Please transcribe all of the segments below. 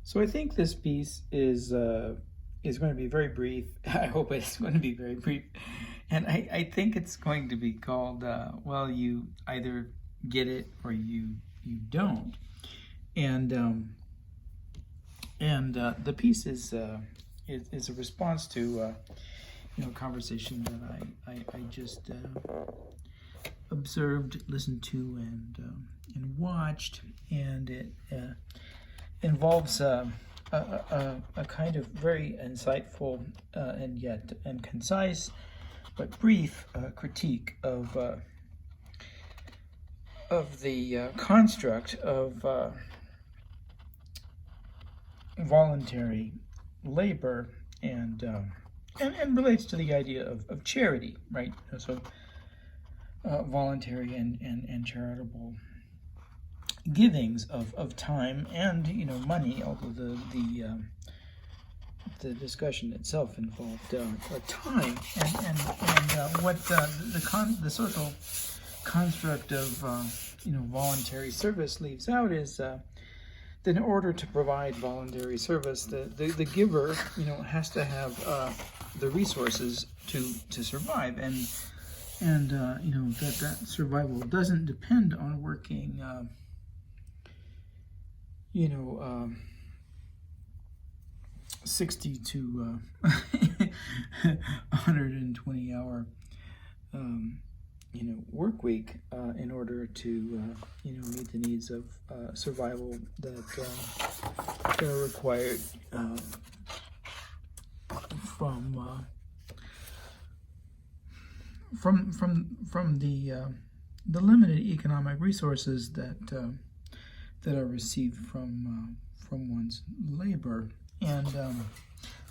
So I think this piece is going to be very brief. I hope it's going to be very brief. And I think it's going to be called, well, you either get it or you don't. And the piece is a response to a conversation that I just observed, listened to, and watched, and it involves a kind of very insightful and concise but brief critique of the construct of voluntary labor and relates to the idea of charity, right? So voluntary and charitable givings of time and money, although the discussion itself involved time and what the social construct of voluntary service leaves out is that in order to provide voluntary service, the giver has to have the resources to survive, and that survival doesn't depend on working 60 to 120 hour work week in order to meet the needs of survival that are required from the limited economic resources that are received from one's labor. And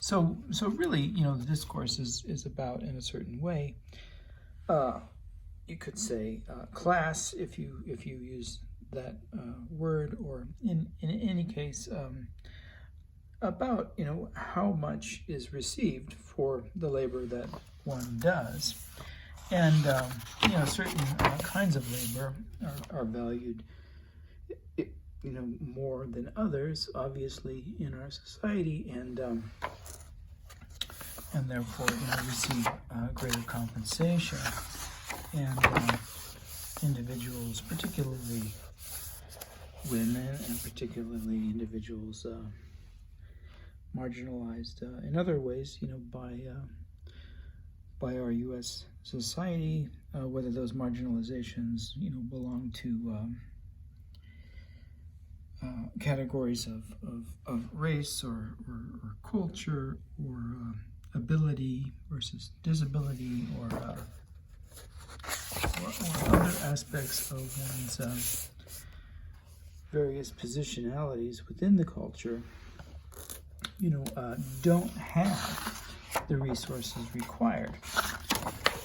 so really, the discourse is about, in a certain way, you could say class, if you use that word, or in any case, about how much is received for the labor that one does, and certain kinds of labor are valued more than others, obviously, in our society, and therefore receive greater compensation. And individuals, particularly women, and particularly individuals marginalized in other ways, by our U.S. society, whether those marginalizations belong to categories of race or culture, or ability versus disability, or other aspects of one's various positionalities within the culture, don't have the resources required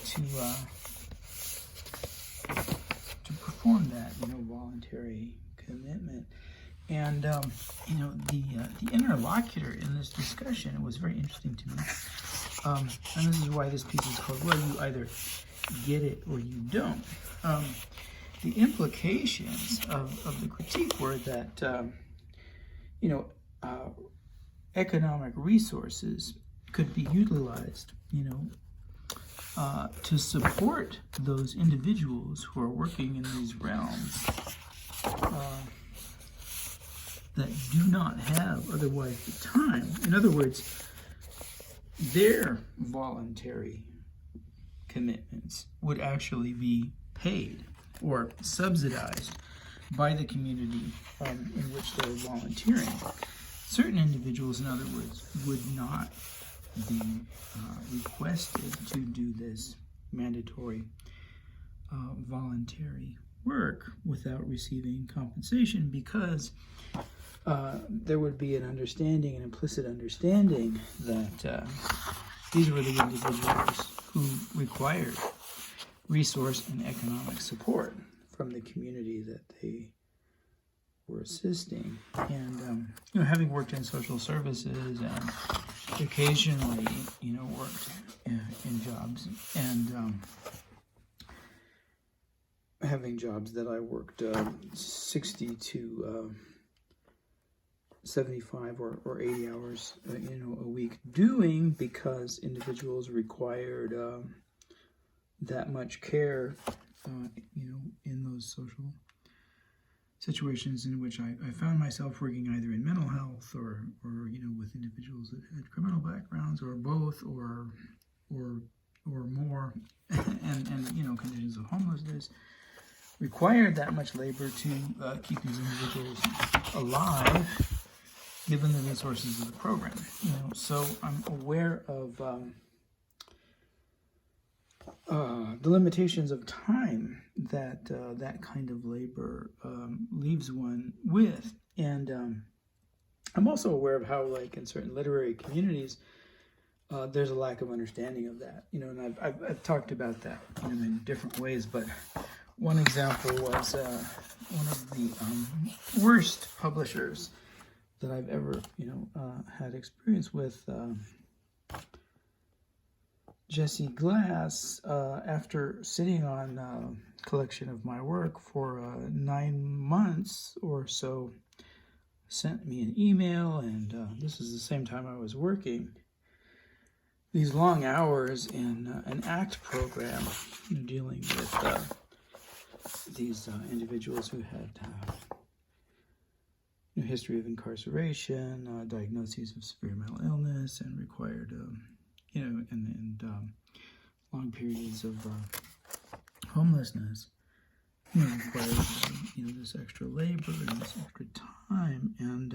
to perform that voluntary commitment. And the interlocutor in this discussion was very interesting to me, and this is why this piece is called, well, you either get it or you don't. The implications of the critique were that economic resources could be utilized to support those individuals who are working in these realms that do not have otherwise the time. In other words, their voluntary commitments would actually be paid or subsidized by the community in which they're volunteering. Certain individuals, in other words, would not be requested to do this mandatory voluntary work without receiving compensation, because there would be an implicit understanding that these were the individuals who required resource and economic support from the community that they were assisting. And having worked in social services and occasionally worked in jobs, and having jobs that I worked 60 to 75 or 80 hours, a week doing, because individuals required that much care, in those social situations in which I found myself working either in mental health or with individuals that had criminal backgrounds, or both, or more, and conditions of homelessness required that much labor to keep these individuals alive, given the resources of the program. So I'm aware of the limitations of time that that kind of labor leaves one with, and I'm also aware of how, like, in certain literary communities, there's a lack of understanding of that. And I've talked about that in different ways, but one example was one of the worst publishers that I've ever had experience with. Jesse Glass, after sitting on a collection of my work for 9 months or so, sent me an email, and this is the same time I was working these long hours in an ACT program, dealing with these individuals who had history of incarceration, diagnoses of severe mental illness, and required long periods of homelessness, requires this extra labor and this extra time. And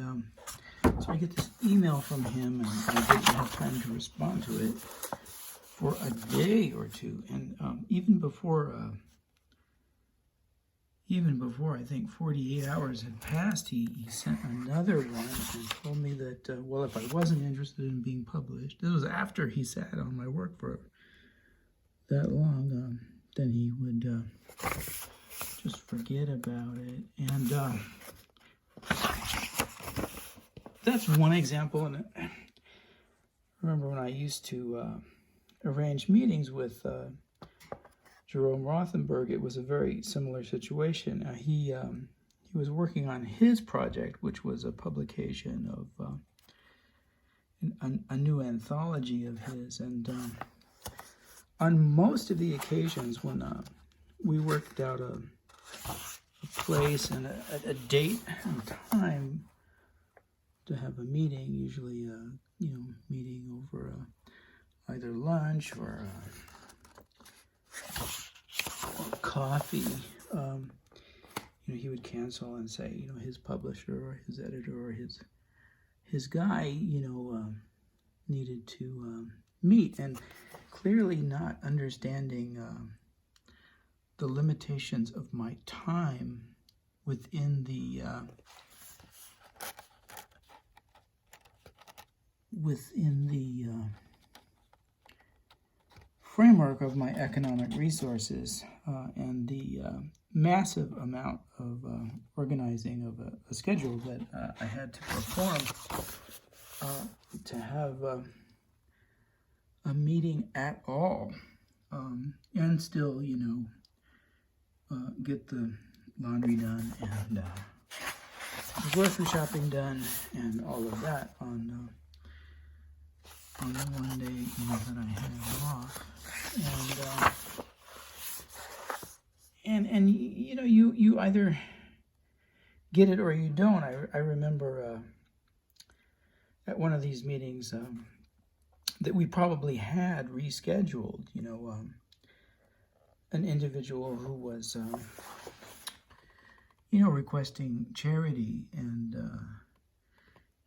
so I get this email from him, and I didn't have time to respond to it for a day or two. And even before I think 48 hours had passed, he sent another one and told me that, well, if I wasn't interested in being published, this was after he sat on my work for that long, then he would just forget about it. And that's one example. And I remember when I used to arrange meetings with Jerome Rothenberg, it was a very similar situation. He was working on his project, which was a publication of a new anthology of his. And on most of the occasions when we worked out a place and a date and time to have a meeting, usually meeting over either lunch or coffee, he would cancel and say, his publisher or his editor or his guy, needed to meet, and clearly not understanding the limitations of my time within the framework of my economic resources, and the massive amount of organizing of a schedule that I had to perform to have a meeting at all, and still, get the laundry done and the grocery shopping done and all of that on the one day that I had off. And you either get it or you don't. I remember at one of these meetings that we probably had rescheduled, an individual who was requesting charity, and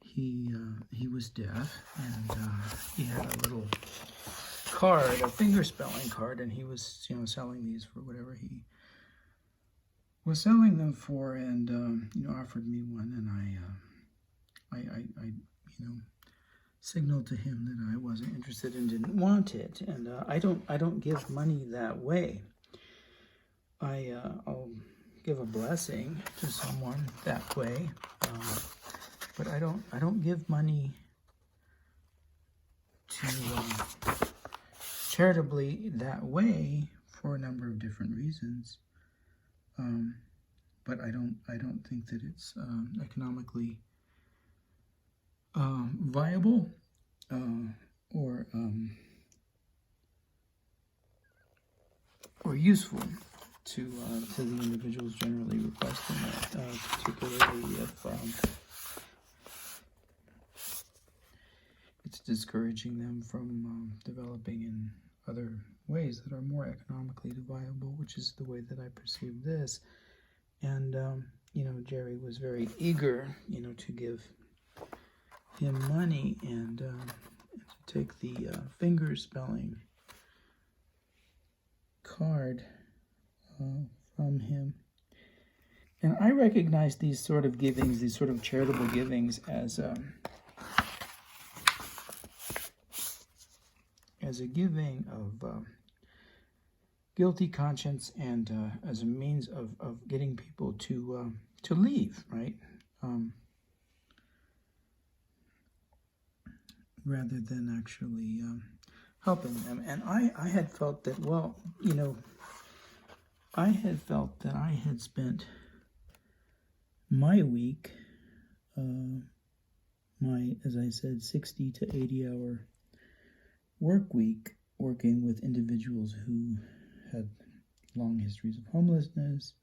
he was deaf, and he had a little card, a finger spelling card, and he was selling these for whatever he was selling them for, and offered me one, and I signaled to him that I wasn't interested and didn't want it. And I don't give money that way. I'll give a blessing to someone that way, but I don't give money to charitably that way for a number of different reasons. But I don't think that it's economically viable or useful to the individuals generally requesting it, particularly if it's discouraging them from developing in other ways that are more economically viable, which is the way that I perceive this. And Jerry was very eager, to give him money and to take the finger spelling card from him. And I recognize these sort of givings, these sort of charitable givings, as a giving of guilty conscience and as a means of getting people to leave, right? Rather than actually helping them. And I had felt that, I had felt that I had spent my week, as I said, 60 to 80 hour work week, working with individuals who had long histories of homelessness,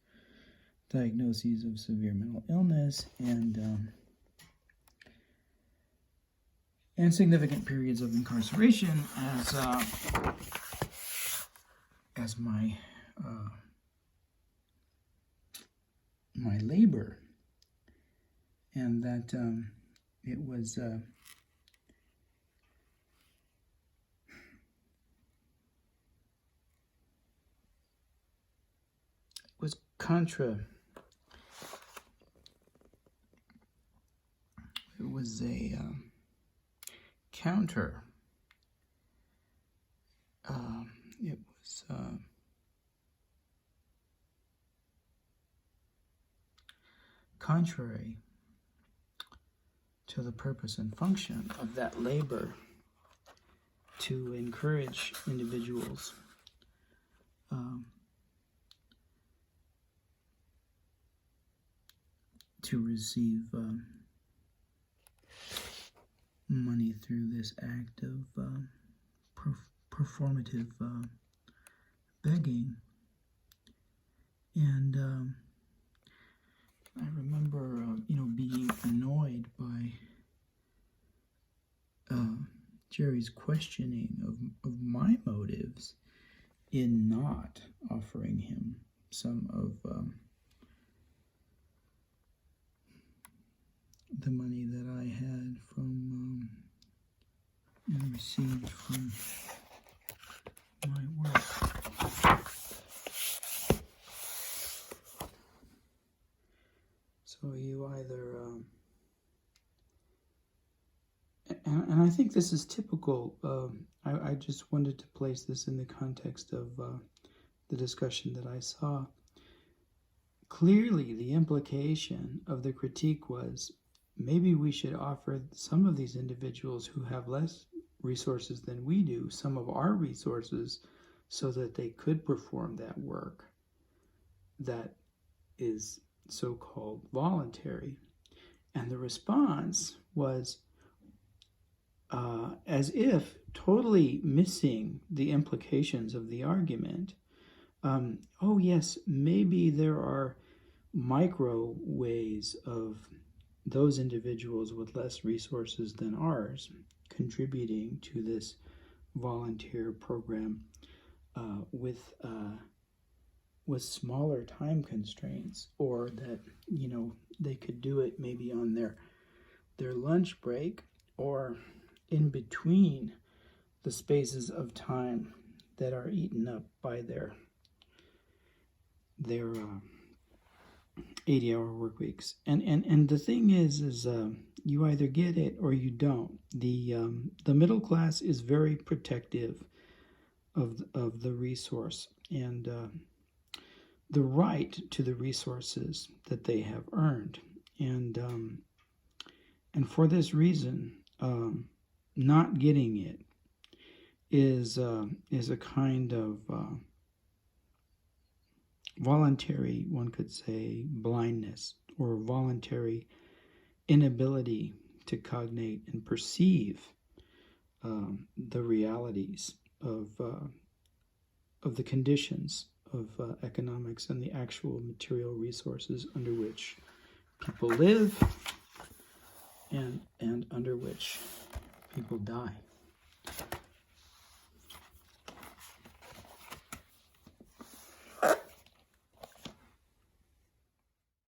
diagnoses of severe mental illness, and significant periods of incarceration as my my labor, and that it was contra. It was a counter. It was contrary to the purpose and function of that labor to encourage individuals to receive money through this act of performative begging. And I remember, being annoyed by Jerry's questioning of my motives in not offering him some of the money that I had from and received from my work. So you either, and I think this is typical. I just wanted to place this in the context of the discussion that I saw. Clearly, the implication of the critique was, maybe we should offer some of these individuals who have less resources than we do some of our resources so that they could perform that work that is so-called voluntary. And the response was as if totally missing the implications of the argument. Oh yes, maybe there are micro ways of those individuals with less resources than ours contributing to this volunteer program with smaller time constraints, or that they could do it maybe on their lunch break or in between the spaces of time that are eaten up by their 80-hour work weeks. And the thing is you either get it or you don't. The middle class is very protective of the resource and the right to the resources that they have earned. And for this reason, not getting it is a kind of voluntary, one could say, blindness, or voluntary inability to cognate and perceive the realities of the conditions of economics and the actual material resources under which people live and under which people die.